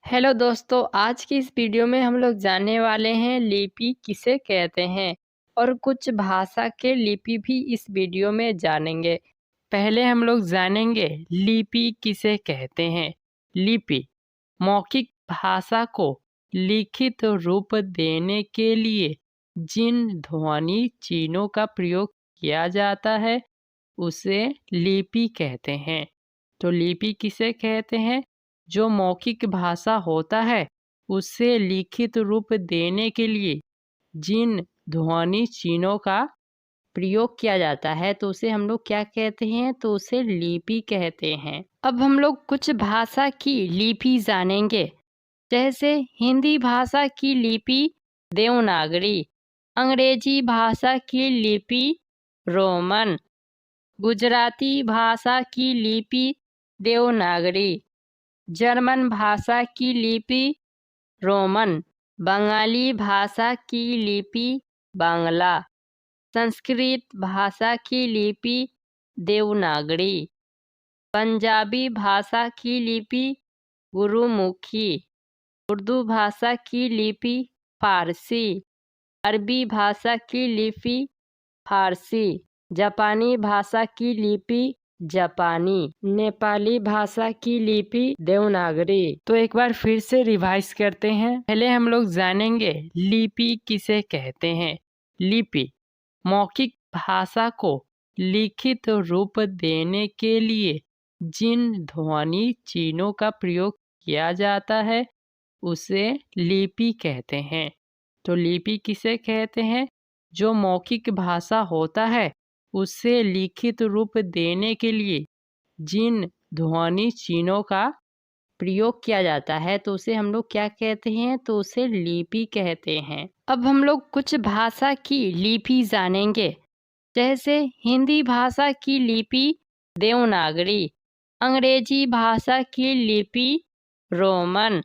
Hello दोस्तों, आज की इस वीडियो में हम लोग जानने वाले हैं लिपि किसे कहते हैं और कुछ भाषा के लिपि भी इस वीडियो में जानेंगे। पहले हम लोग जानेंगे लिपि किसे कहते हैं। लिपि मौखिक भाषा को लिखित रूप देने के लिए जिन ध्वनि चिन्हों का प्रयोग किया जाता है उसे लिपि कहते हैं। तो लिपि किसे कहते हैं? जो मौखिक भाषा होता है उसे लिखित रूप देने के लिए जिन ध्वनि चिन्हों का प्रयोग किया जाता है तो उसे हम लोग क्या कहते हैं? तो उसे लिपि कहते हैं। अब हम लोग कुछ भाषा की लिपि जानेंगे। जैसे हिंदी भाषा की लिपि देवनागरी, अंग्रेजी भाषा की लिपि रोमन, गुजराती भाषा की लिपि देवनागरी, जर्मन भाषा की लिपि रोमन, बंगाली भाषा की लिपि बांग्ला, संस्कृत भाषा की लिपि देवनागरी, पंजाबी भाषा की लिपि गुरुमुखी, उर्दू भाषा की लिपि फारसी, अरबी भाषा की लिपि फारसी, जापानी भाषा की लिपि जापानी, नेपाली भाषा की लिपि देवनागरी। तो एक बार फिर से रिवाइज करते हैं। पहले हम लोग जानेंगे लिपि किसे कहते हैं। लिपि मौखिक भाषा को लिखित रूप देने के लिए जिन ध्वनि चिन्हों का प्रयोग किया जाता है उसे लिपि कहते हैं। तो लिपि किसे कहते हैं? जो मौखिक भाषा होता है उसे लिखित रूप देने के लिए जिन ध्वनि चिन्हों का प्रयोग किया जाता है तो उसे हम लोग क्या कहते हैं? तो उसे लिपि कहते हैं। अब हम लोग कुछ भाषा की लिपि जानेंगे। जैसे हिंदी भाषा की लिपि देवनागरी, अंग्रेजी भाषा की लिपि रोमन,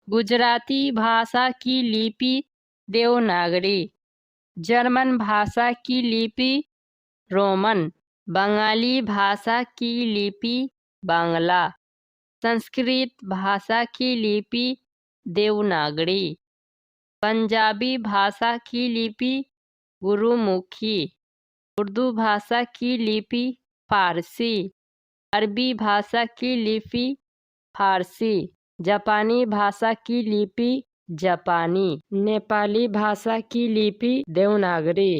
गुजराती भाषा की लिपि देवनागरी, जर्मन भाषा की लिपि रोमन, बंगाली भाषा की लिपि बांग्ला, संस्कृत भाषा की लिपि देवनागरी, पंजाबी भाषा की लिपि गुरुमुखी, उर्दू भाषा की लिपि फारसी, अरबी भाषा की लिपि फारसी, जापानी भाषा की लिपि जापानी, नेपाली भाषा की लिपि देवनागरी।